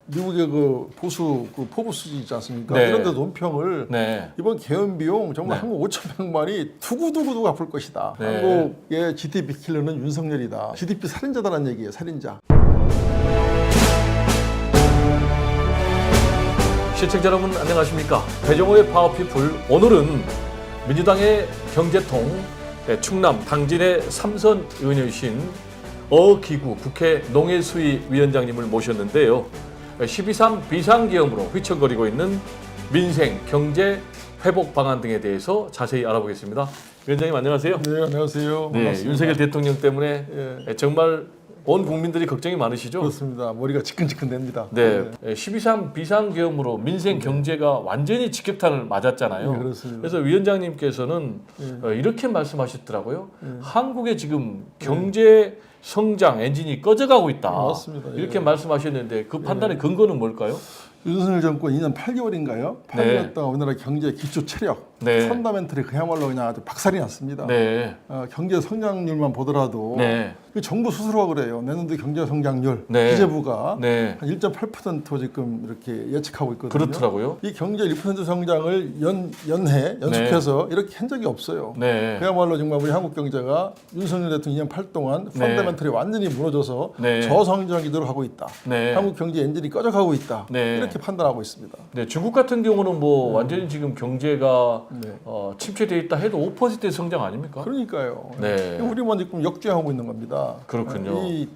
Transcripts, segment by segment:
미국의 그 보수 그 포브스 있지 않습니까? 네. 이런 데 논평을 네. 이번 개헌 비용 정말 네. 한국 5,100만이 두고두고 갚을 것이다. 네. 한국의 GDP 킬러는 윤석열이다. GDP 살인자다라는 얘기예요. 살인자. 시청자 여러분 안녕하십니까? 배정호의 파워피플, 오늘은 민주당의 경제통 충남 당진의 삼선 의원이신 어기구 국회 농해수위위원장님을 모셨는데요. 12.3 비상계엄으로 휘청거리고 있는 민생, 경제, 회복 방안 등에 대해서 자세히 알아보겠습니다. 위원장님 안녕하세요. 네, 안녕하세요. 네, 반갑습니다. 윤석열 대통령 때문에 예. 정말 온 국민들이 걱정이 많으시죠? 그렇습니다. 머리가 지끈지끈됩니다. 네, 12.3 비상계엄으로 민생 경제가 완전히 직격탄을 맞았잖아요. 네, 그렇습니다. 그래서 위원장님께서는 네. 이렇게 말씀하셨더라고요. 한국의 지금 경제 성장 엔진이 꺼져가고 있다. 맞습니다. 이렇게 예. 말씀하셨는데 그 판단의 근거는 뭘까요? 윤석열 정권 2년 8개월인가요? 8개월 동안 우리나라 경제 기초 체력, 네. 펀다멘털이 그야말로 그냥 아주 박살이 났습니다. 네, 경제 성장률만 보더라도 네, 그 정부 스스로가 그래요. 내년도 경제 성장률 네. 기재부가 네, 한 1.8% 지금 이렇게 예측하고 있거든요. 그렇더라고요. 이 경제 1% 성장을 연해 연속해서 이렇게 한 적이 없어요. 네, 그야말로 정말 우리 한국 경제가 윤석열 대통령 2년 8 동안 네. 펀더멘털이 완전히 무너져서 네. 저성장 기도를 하고 있다. 네. 한국 경제 엔진이 꺼져가고 있다. 네. 이렇게 판단하고 있습니다. 네, 중국 같은 경우는 뭐 완전히 지금 경제가 네. 침체돼 있다 해도 5%의 성장 아닙니까? 그러니까요. 네. 우리만 지금 역주행하고 있는 겁니다. 그렇군요. 이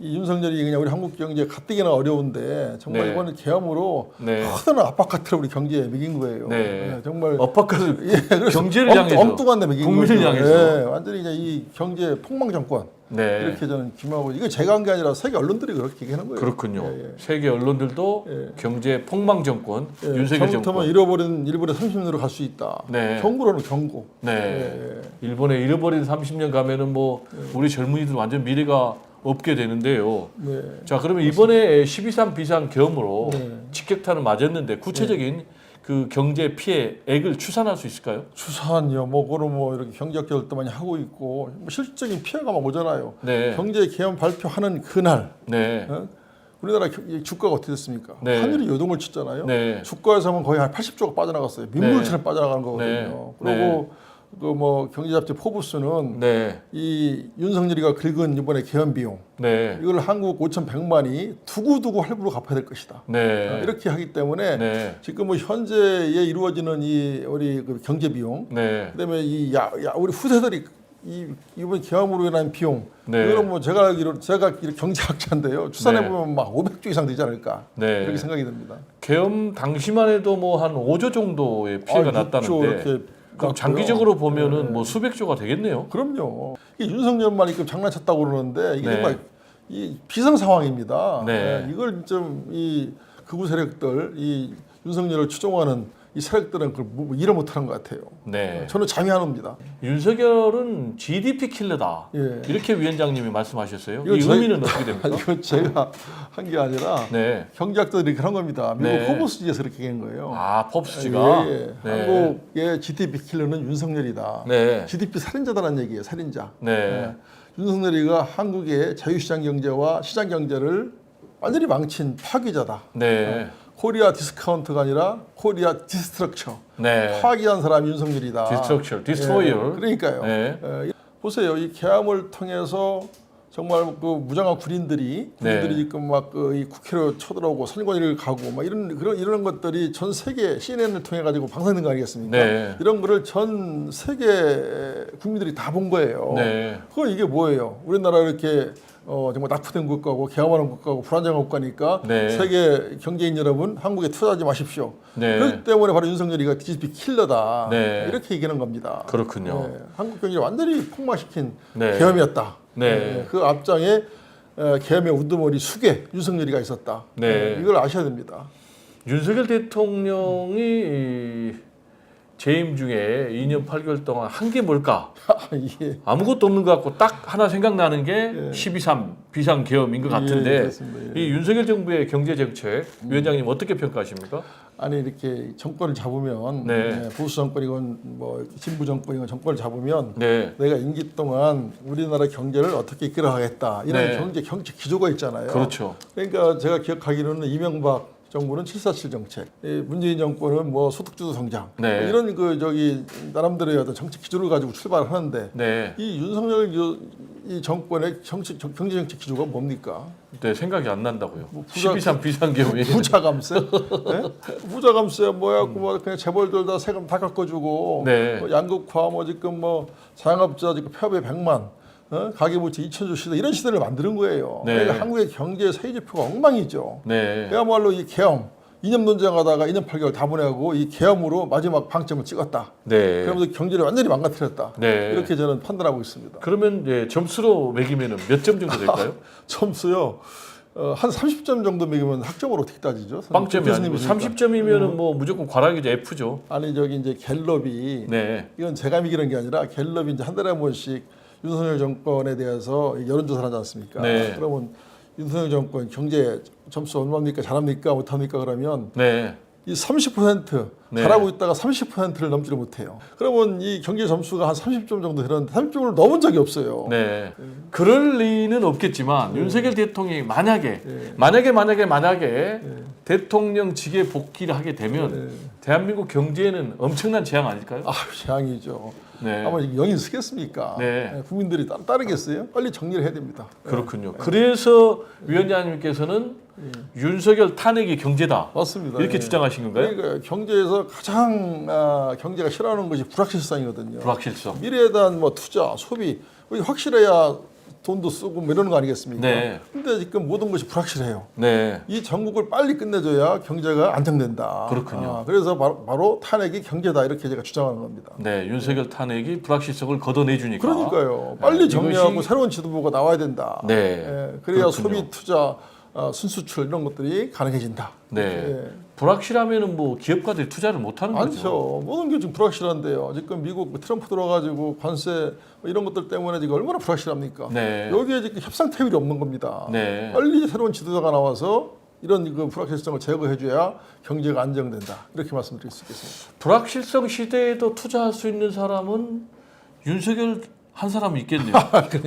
윤석열이 그냥 우리 한국 경제 가뜩이나 어려운데 정말 네. 이번에 계엄으로 네. 커다란 압박카트를 우리 경제에 먹인 거예요. 네. 정말 엇박가서 그래서 경제를 향해서 엉뚱한 데 먹인 국민을 거죠. 향해서. 예, 완전히 그냥 이 경제 폭망 정권 네. 이렇게 저는 기망하고 이거 제가 한 게 아니라 세계 언론들이 그렇게 얘기하는 거예요. 그렇군요. 예, 예. 세계 언론들도 예. 경제 폭망 정권, 예, 윤석열 잘못하면 정권. 잃어버린 일본의 30년으로 갈 수 있다. 네. 경고로는 경고. 네. 예, 예. 일본에 잃어버린 30년 가면은 뭐 우리 젊은이들 완전 미래가 없게 되는데요. 네. 자, 그러면 이번에 12.3 비상 계엄으로 네. 직격탄을 맞았는데 구체적인 그 경제 피해액을 추산할 수 있을까요? 추산이요, 뭐 그런 뭐 이렇게 경제학 결도 많이 하고 있고 뭐 실질적인 피해가 막 오잖아요. 네. 경제 개헌 발표하는 그날 네. 우리나라 주가가 어떻게 됐습니까? 네. 하늘이 요동을 쳤잖아요. 네. 주가에서는 거의 한 80조가 빠져나갔어요. 민물처럼 빠져나가는 거거든요. 네. 그리고 그 뭐 경제잡지 포브스는 네. 이 윤석열이가 긁은 이번에 개헌 비용 네. 이걸 한국 5,100만이 두고두고 할부로 갚아야 될 것이다. 네. 이렇게 하기 때문에 네. 지금 뭐 현재에 이루어지는 이 우리 그 경제 비용, 네. 그다음에 우리 후세들이 이번 개헌으로 인한 비용, 네. 이거는 뭐 제가 알기로 제가 경제학자인데요. 추산해 보면 막 500조 이상 되지 않을까 네. 이렇게 생각이 듭니다. 계엄 당시만 해도 뭐 한 5조 정도의 피해가 6조 났다는데 이렇게 그럼 났고요. 장기적으로 보면은 네. 뭐 수백 조가 되겠네요. 그럼요. 이게 윤석열만 이렇게 장난쳤다고 그러는데 이게 네. 정말 이 비상 상황입니다. 네. 이걸 좀 이 극우 세력들, 이 윤석열을 추종하는 이 세력들은 그걸 이해 못하는 것 같아요. 네. 저는 자미합니다. 윤석열은 GDP 킬러다. 예. 이렇게 위원장님이 말씀하셨어요. 이거 이 저희- 의미는 어떻게 됩니까? 이거 제가 한 게 아니라 네. 경제학자들이 그런 겁니다. 미국 네. 포브스지에서 이렇게 얘기한 거예요. 아, 펍스지가. 예, 예. 네. 한국의 GDP 킬러는 윤석열이다. 네. GDP 살인자다라는 얘기예요. 살인자. 네. 예. 윤석열이가 한국의 자유시장 경제와 시장 경제를 완전히 망친 파괴자다. 네. 코리아 디스카운트가 아니라 코리아 디스트럭처. 네. 파괴한 사람이 윤석열이다. 디스트럭처, 디스트로이어. 예, 그러니까요. 네. 보세요. 이 계엄을 통해서 정말 그 무장한 군인들이 네. 지금 막 이 국회로 쳐들어오고 선관위를 가고 막 이런 것들이 전 세계 CNN을 통해 가지고 방송된 거 아니겠습니까? 네. 이런 거를 전 세계 국민들이 다 본 거예요. 네. 그거 이게 뭐예요? 우리나라 이렇게 정말 낙후된 국가고 개화하는 국가고 불안정한 국가니까 네. 세계 경제인 여러분 한국에 투자하지 마십시오. 네. 그렇기 때문에 바로 윤석열이가 GDP 킬러다. 네. 이렇게 얘기하는 겁니다. 그렇군요. 네. 한국 경제를 완전히 폭망시킨 네. 계엄이었다. 네. 그 앞장에 계엄의 우두머리 수계 윤석열이가 있었다. 네. 이걸 아셔야 됩니다. 윤석열 대통령이 재임 중에 2년 8개월 동안 한 게 뭘까? 이게 아무것도 없는 것 같고 딱 하나 생각나는 게 예. 12.3 비상계엄인 것 예, 같은데 그렇습니다. 예. 이 윤석열 정부의 경제정책 위원장님 어떻게 평가하십니까? 아니 이렇게 정권을 잡으면 네. 보수 정권이건 뭐 진보 정권이건 정권을 잡으면 네. 내가 임기 동안 우리나라 경제를 어떻게 이끌어가겠다 이런 네. 경제 기조가 있잖아요. 그렇죠. 그러니까 제가 기억하기로는 이명박 정부는 747 정책, 문재인 정권은 뭐 소득주도 성장 네. 뭐 이런 나름대로의 어떤 정책 기조를 가지고 출발하는데 네. 이 윤석열 이 정권의 경제 정책 기조가 뭡니까? 네, 생각이 안 난다고요. 뭐 부자- 12.3 비상계엄이 부자 감세? 네? 부자 감세 뭐야? 뭐 그냥 재벌들 다 세금 다 깎아주고 네. 뭐 양극화 뭐 지금 뭐 자영업자 지금 폐업에 100만 가계부채 2천조 시대 이런 시대를 만드는 거예요. 네. 그러니까 한국의 경제 세지표가 엉망이죠. 네. 그야말로 이 계엄 이념 논쟁하다가 2년 8개월 다 보내고 이 계엄으로 마지막 방점을 찍었다. 네. 그러면서 경제를 완전히 망가뜨렸다. 네. 이렇게 저는 판단하고 있습니다. 그러면 예, 점수로 매기면 몇 점 정도 될까요? 점수요. 한 30점 정도 매기면 학점으로 어떻게 따지죠? 빵점이 아니고 교수님이시니까. 30점이면은 뭐 무조건 과락이죠. F죠. 아니 저기 이제 갤럽이 네. 이건 제가 매기는 게 아니라 갤럽이 이제 한 달에 한 번씩 윤석열 정권에 대해서 여론조사를 하지 않습니까? 네. 그러면 윤석열 정권 경제 점수 얼마입니까? 잘합니까? 못합니까? 그러면 네. 이 30% 네. 잘하고 있다가 30%를 넘지를 못해요. 그러면 이 경제 점수가 한 30점 정도 되는데 30점을 넘은 적이 없어요. 네. 그럴 리는 없겠지만 윤석열 대통령이 만약에 대통령직에 복귀를 하게 되면 대한민국 경제에는 엄청난 재앙 아닐까요? 아, 재앙이죠. 네. 아마 영인 쓰겠습니까? 네. 국민들이 따르겠어요? 빨리 정리를 해야 됩니다. 그렇군요. 그래서 위원장님께서는 윤석열 탄핵이 경제다. 맞습니다. 이렇게 예. 주장하신 건가요? 그러니까 경제에서 가장 경제가 싫어하는 것이 불확실성이거든요. 불확실성. 미래에 대한 뭐 투자, 소비 확실해야 돈도 쓰고 뭐 이러는 거 아니겠습니까? 네. 근데 지금 모든 것이 불확실해요. 네. 이 전국을 빨리 끝내줘야 경제가 안정된다. 그렇군요. 그래서 바로 탄핵이 경제다 이렇게 제가 주장하는 겁니다. 네. 윤석열 탄핵이 불확실성을 걷어내주니까. 그러니까요. 빨리 정리하고 이것이- 새로운 지도부가 나와야 된다. 네. 예, 그래야 그렇군요. 소비, 투자, 순수출 이런 것들이 가능해진다. 네. 예. 불확실하면은 뭐 기업가들이 투자를 못하는 거죠. 많죠. 모든 게 지금 불확실한데요. 지금 미국 트럼프 들어가지고 관세 뭐 이런 것들 때문에 지금 얼마나 불확실합니까? 네. 여기에 지금 협상 테이블이 없는 겁니다. 네. 빨리 새로운 지도자가 나와서 이런 그 불확실성을 제거해줘야 경제가 안정된다. 이렇게 말씀드릴 수 있겠습니다. 불확실성 시대에도 투자할 수 있는 사람은 윤석열 한 사람이 있겠네요.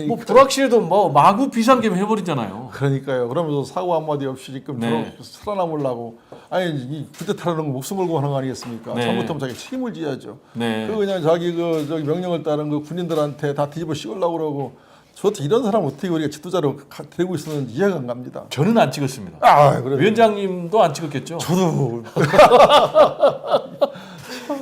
뭐 불확실해도 뭐 마구 비상계엄 해버리잖아요. 그러니까요. 그러면서 사고 한마디 없이 지금 네. 살아남으려고 아니 이 쿠데타라는 거 목숨 걸고 하는 거 아니겠습니까? 네. 잘못하면 자기 책임을 져야죠. 네. 그 그냥 자기 저기 명령을 따른 그 군인들한테 다 뒤집어 씌우려고 그러고 저도 이런 사람 어떻게 우리가 지도자로 데리고 있었는지 이해가 안 갑니다. 저는 안 찍었습니다. 그래. 위원장님도 안 찍었겠죠. 저도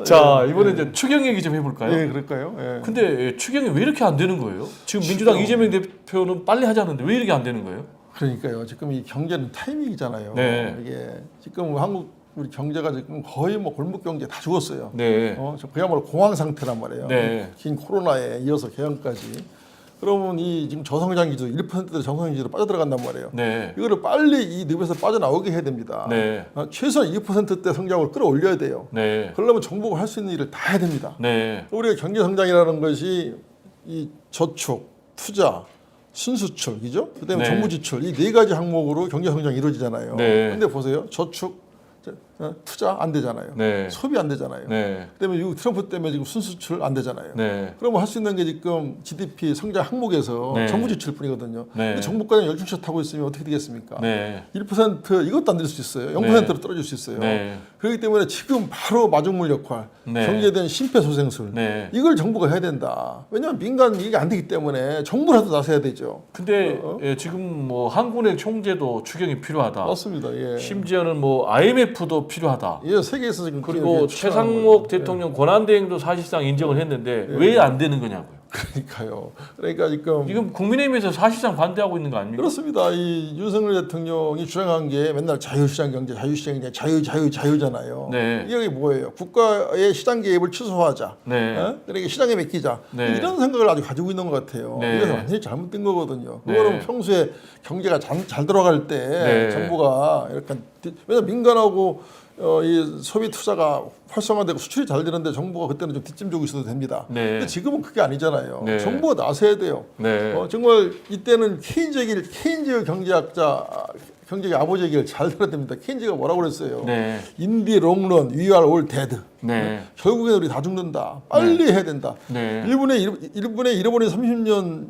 자 이번에 이제 추경 얘기 좀 해볼까요? 예, 그럴까요? 예. 근데 추경이 왜 이렇게 안 되는 거예요? 지금 민주당 이재명 대표는 빨리 하자는데 왜 이렇게 안 되는 거예요? 그러니까요. 지금 이 경제는 타이밍이잖아요. 네. 이게 지금 한국 우리 경제가 지금 거의 뭐 골목 경제 다 죽었어요. 네. 그야말로 공황 상태란 말이에요. 네. 긴 코로나에 이어서 개헌까지. 그러면 이 지금 저성장 기조 1%대 저성장 기조로 빠져들어간단 말이에요. 네. 이거를 빨리 이 늪에서 빠져나오게 해야 됩니다. 네. 최소한 2%대 성장을 끌어올려야 돼요. 네. 그러려면 정부가 할 수 있는 일을 다 해야 됩니다. 네. 우리가 경제 성장이라는 것이 이 저축, 투자, 순수출, 그죠? 그다음에 네. 정부 지출 이 네 가지 항목으로 경제 성장이 이루어지잖아요. 네. 근데 보세요, 저축, 투자 안 되잖아요. 네. 소비 안 되잖아요. 네. 그다음에 이 트럼프 때문에 지금 순수출 안 되잖아요. 네. 그러면 할 수 있는 게 지금 GDP 성장 항목에서 네. 정부 지출뿐이거든요. 네. 근데 정부가 열중샷 하고 있으면 어떻게 되겠습니까? 네. 1% 이것도 안 될 수 있어요. 0%로 떨어질 수 있어요. 네. 그렇기 때문에 지금 바로 마중물 역할, 네. 경제에 대한 심폐소생술 네. 이걸 정부가 해야 된다. 왜냐하면 민간 이게 안 되기 때문에 정부라도 나서야 되죠. 근데 예, 지금 뭐 한국은행 총재도 추경이 필요하다. 맞습니다. 예. 심지어는 뭐 IMF도 필요하다. 예, 세계에서 지금 그리고 추천하는 최상목 거죠. 대통령 권한대행도 사실상 인정을 했는데 왜 안 되는 거냐고요. 그러니까요. 그러니까 지금 국민의힘에서 사실상 반대하고 있는 거 아닙니까? 그렇습니다. 이 윤석열 대통령이 주장한 게 맨날 자유시장 경제, 자유시장 경제, 자유잖아요. 네. 이게 뭐예요? 국가의 시장 개입을 취소하자. 네. 그러니까 시장에 맡기자. 네. 이런 생각을 아주 가지고 있는 것 같아요. 네. 이것은 완전히 잘못된 거거든요. 네. 그거는 평소에 경제가 잘 돌아갈 때 네. 정부가 약간 왜냐 민간하고 이 소비 투자가 활성화되고 수출이 잘 되는데 정부가 그때는 좀 뒷짐 지고 있어도 됩니다. 네. 근데 지금은 그게 아니잖아요. 네. 정부가 나서야 돼요. 네. 정말 이때는 케인즈 경제학자 경제의 아버지 얘기를 잘 들어야 됩니다. 케인즈가 뭐라고 그랬어요? 네. In the long run, we are all dead. 네. 결국엔 우리 다 죽는다. 빨리 해야 된다. 네. 일본의 잃어버린 30년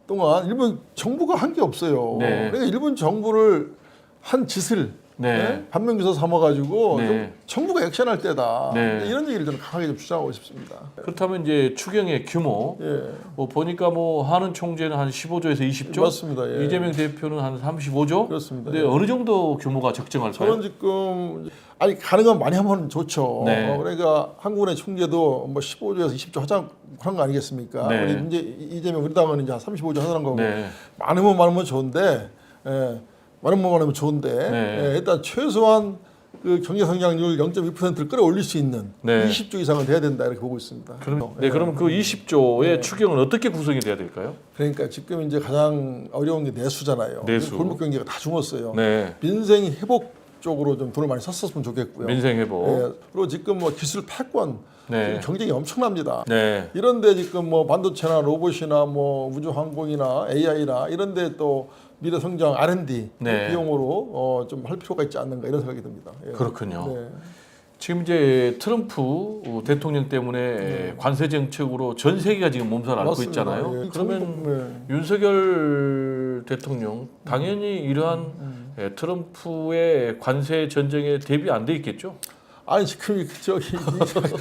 동안 일본 정부가 한 게 없어요. 네. 그러니까 일본 정부를 한 짓을 네. 반면교사 삼아가지고 네. 좀 정부가 액션할 때다. 네. 이런 얘기를 저는 강하게 좀 주장하고 싶습니다. 그렇다면 이제 추경의 규모 예, 뭐 보니까 뭐 한은 총재는 한 15조에서 20조, 맞습니다. 예. 이재명 대표는 한 35조. 그렇습니다. 근데 예. 어느 정도 규모가 적정할까요? 저는 지금 가능하면 많이 하면 좋죠. 네. 그러니까 한국은행 총재도 뭐 15조에서 20조 하자 그런 거 아니겠습니까? 네. 우리 이제 이재명 우리 당은 이제 한 35조 하자는 거고 네. 많으면 좋은데 많으면 좋은데 네. 일단 최소한 그 경제 성장률 0.2%를 끌어올릴 수 있는 네. 20조 이상은 돼야 된다 이렇게 보고 있습니다. 그럼 그 20조의 추경은 어떻게 구성이 돼야 될까요? 그러니까 지금 이제 가장 어려운 게 내수잖아요. 내수. 골목 경제가 다 죽었어요. 네. 민생 회복 쪽으로 좀 돈을 많이 썼으면 좋겠고요. 민생 회복. 예, 그리고 지금 뭐 기술 패권 네. 지금 경쟁이 엄청납니다. 네. 이런데 지금 뭐 반도체나 로봇이나 뭐 우주항공이나 AI나 이런데 또 미래 성장 R&D 네. 비용으로 좀 할 필요가 있지 않는가 이런 생각이 듭니다. 예. 그렇군요. 네. 지금 이제 트럼프 대통령 때문에 관세 정책으로 전 세계가 지금 몸살을 앓고 맞습니다. 있잖아요. 예. 그러면 네. 윤석열 대통령 당연히 이러한 트럼프의 관세 전쟁에 대비 안 돼 있겠죠? 아니 지금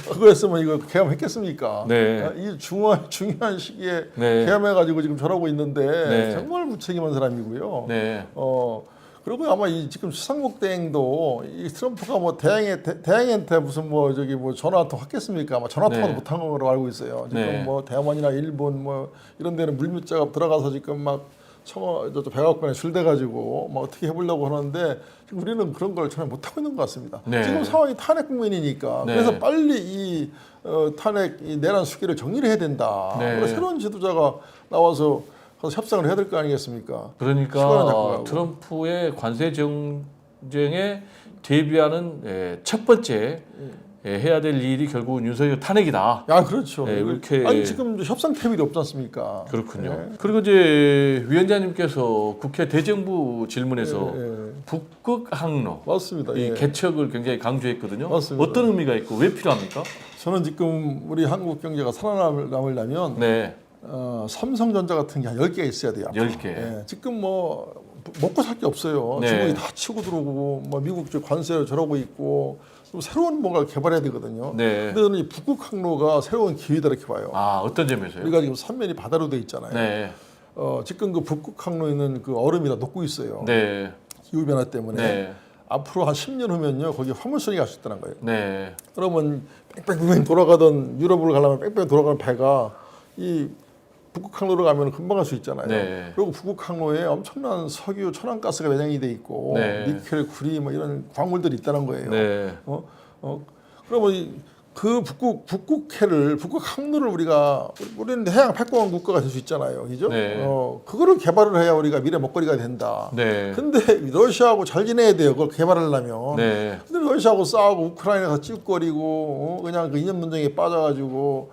그거 했으면 이거 개함했겠습니까? 네. 이 중요한 시기에 네. 개함해가지고 지금 저러고 있는데 네. 정말 무책임한 사람이고요. 네. 그리고 아마 이 지금 수상국 대행도 이 트럼프가 뭐 대행한테 무슨 뭐 전화 한 통 했겠습니까? 아마 전화 통화도 네. 못한 걸로 알고 있어요. 지금 네. 뭐 대만이나 일본 뭐 이런 데는 물밑작업 들어가서 지금 막 백악관에 줄대가지고 막 어떻게 해보려고 하는데 지금 우리는 그런 걸 전혀 못하고 있는 것 같습니다. 네. 지금 상황이 탄핵 국면이니까 네. 그래서 빨리 이 탄핵 이 내란 수기를 정리를 해야 된다. 네. 그래서 새로운 지도자가 나와서 협상을 해야 될 거 아니겠습니까? 시간은 자꾸 그러니까 가고. 트럼프의 관세 정쟁에 대비하는 첫 번째 해야 될 일이 결국은 윤석열 탄핵이다. 야, 그렇죠. 네, 이렇게 아니 지금 협상 테이블이 없지 않습니까? 그렇군요. 네. 그리고 이제 위원장님께서 국회 대정부 질문에서 예. 북극 항로 맞습니다. 이 예. 개척을 굉장히 강조했거든요. 맞습니다. 어떤 의미가 있고 왜 필요합니까? 저는 지금 우리 한국 경제가 살아남으려면 네, 삼성전자 같은 게 한 10개가 있어야 돼요. 앞으로. 10개. 예. 지금 뭐 먹고 살 게 없어요. 네. 중국이 다 치고 들어오고 뭐 미국 쪽 관세를 저러고 있고 또 새로운 뭔가를 개발해야 되거든요. 네. 근데 저는 이 북극 항로가 새로운 기회다 이렇게 봐요. 아 어떤 점에서요? 우리가 지금 삼면이 바다로 돼 있잖아요. 네, 지금 그 북극 항로에 있는 그 얼음이 다 녹고 있어요. 네, 기후 변화 때문에. 네, 앞으로 한 10년 후면요 거기 화물선이 갈 수 있다는 거예요. 네, 그러면 뺑뺑뺑 돌아가던 유럽으로 가려면 뺑뺑 돌아가는 배가 이 북극 항로로 가면 금방 갈 수 있잖아요. 네. 그리고 북극 항로에 엄청난 석유, 천연가스가 매장이 돼 있고 네. 니켈, 구리 뭐 이런 광물들이 있다는 거예요. 네, 그러면 그 북극해를 북극 항로를 우리는 해양 패권 국가가 될 수 있잖아요, 그죠? 네. 그거를 개발을 해야 우리가 미래 먹거리가 된다. 네, 근데 러시아하고 잘 지내야 돼요. 그걸 개발하려면. 네, 근데 러시아하고 싸우고 우크라이나가 찌웃거리고 그냥 그 이념 논쟁에 빠져가지고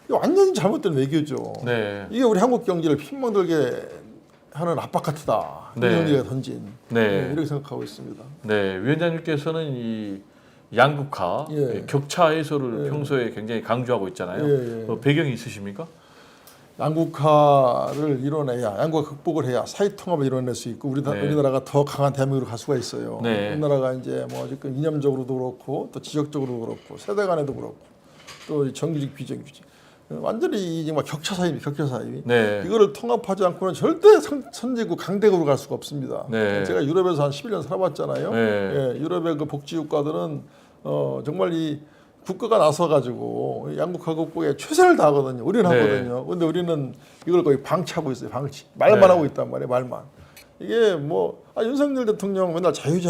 이거 완전히 잘못된 외교죠. 네, 이게 우리 한국 경제를 핀멍들게 하는 압박카트다. 네. 윤석열이가 던진. 네. 이렇게 생각하고 있습니다. 네. 위원장님께서는 이 양극화, 예. 격차 해소를 평소에 굉장히 강조하고 있잖아요. 예, 예. 배경이 있으십니까? 양극화를 이뤄내야, 양극화 극복을 해야 사회 통합을 이뤄낼 수 있고 네. 우리나라가 더 강한 대한민국으로 갈 수가 있어요. 네. 우리나라가 이제 뭐 지금 이념적으로도 그렇고 또 지역적으로도 그렇고 세대 간에도 그렇고 또 정규직 비정규직 완전히 이제 막 격차 사이입니다. 격차 사이. 네. 이거를 통합하지 않고는 절대 선진국 강대국으로 갈 수가 없습니다. 네. 제가 유럽에서 한 11년 살아봤잖아요. 네. 예, 유럽의 그 복지 국가들은 정말 이 국가가 나서 가지고 양극화 극복에 최선을 다하거든요. 우리는 네. 하거든요. 근데 우리는 이걸 거의 방치하고 있어요. 방치. 말만 네. 하고 있단 말이에요. 말만. 이게 뭐 윤석열 대통령 맨날 자유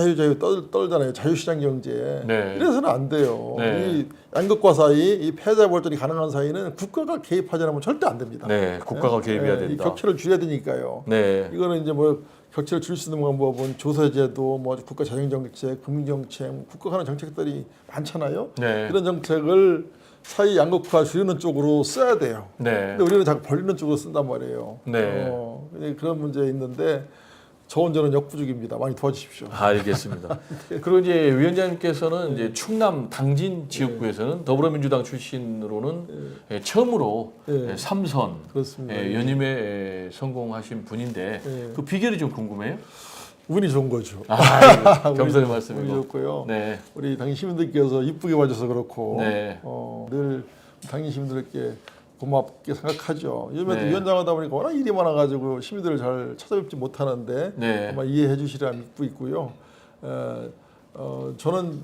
떨잖아요. 자유시장 경제. 네. 이래서는 안 돼요. 네. 이 양극화 사이, 이 패자 벌전이 가능한 사이는 국가가 개입하지 않으면 절대 안 됩니다. 네. 국가가 개입해야 이 된다. 격차를 줄여야 되니까요. 네. 이거는 이제 뭐 격차를 줄일 수 있는 방법은 조세제도, 뭐 국가 재정정책, 금융정책, 국가가 하는 정책들이 많잖아요. 네. 이런 정책을 사회 양극화 줄이는 쪽으로 써야 돼요. 네. 근데 우리는 자꾸 벌리는 쪽으로 쓴단 말이에요. 네. 근데 그런 문제 있는데 저 혼자는 역부족입니다. 많이 도와주십시오. 알겠습니다. 그리고 이제 위원장님께서는 이제 충남 당진 지역구에서는 더불어민주당 출신으로는 처음으로 예. 3선 그렇습니다. 연임에 성공하신 분인데 예. 그 비결이 좀 궁금해요. 운이 좋은 거죠. 겸손의 운이 말씀이고. 좋고요. 네. 우리 당진 시민들께서 이쁘게 봐줘서 그렇고 네. 늘 당진 시민들께 고맙게 생각하죠. 요즘에도 네. 위원장하다 보니까 워낙 일이 많아가지고 시민들을 잘 찾아뵙지 못하는데 네. 아마 이해해 주시리라 믿고 있고요. 저는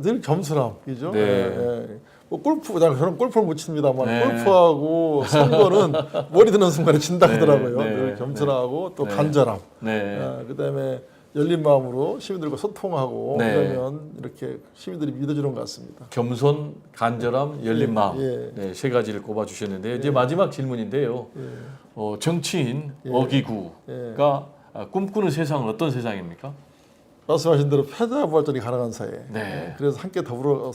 늘 겸손함이죠. 네. 뭐 저는 골프를 못 칩니다만 네. 골프하고 선거는 머리 드는 순간에 진다 하더라고요. 네. 늘 겸손하고 또 네. 간절함. 네. 그다음에 열린 마음으로 시민들과 소통하고 네. 그러면 이렇게 시민들이 믿어주는 것 같습니다. 겸손, 간절함, 열린 마음. 예. 네, 세 가지를 꼽아주셨는데 이제 마지막 질문인데요. 정치인 예. 어기구가 꿈꾸는 세상은 어떤 세상입니까? 말씀하신 대로 패자 부활전이 가능한 사회. 네. 그래서 함께 더불어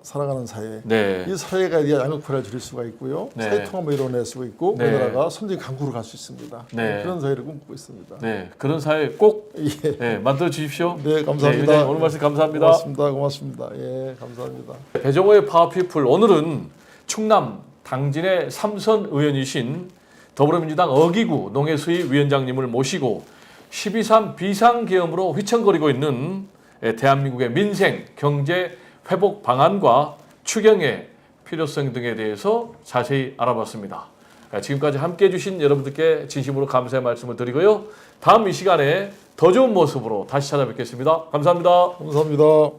살아가는 사회. 네. 이 사회가 이제 양극화를 줄일 수가 있고요. 네. 사회 통합을 이뤄낼 수가 있고 네. 우리나라가 선진 강국으로 갈 수 있습니다. 네. 그런 사회를 꿈꾸고 있습니다. 네, 그런 사회 꼭 예. 만들어 주십시오. 네, 감사합니다. 네, 위원장님 오늘 말씀 감사합니다. 고맙습니다. 예, 감사합니다. 배정호의 파워피플 오늘은 충남 당진의 3선 의원이신 더불어민주당 어기구 농해수위 위원장님을 모시고 12.3 비상계엄으로 휘청거리고 있는 대한민국의 민생, 경제 회복 방안과 추경의 필요성 등에 대해서 자세히 알아봤습니다. 지금까지 함께해 주신 여러분들께 진심으로 감사의 말씀을 드리고요. 다음 이 시간에 더 좋은 모습으로 다시 찾아뵙겠습니다. 감사합니다. 감사합니다.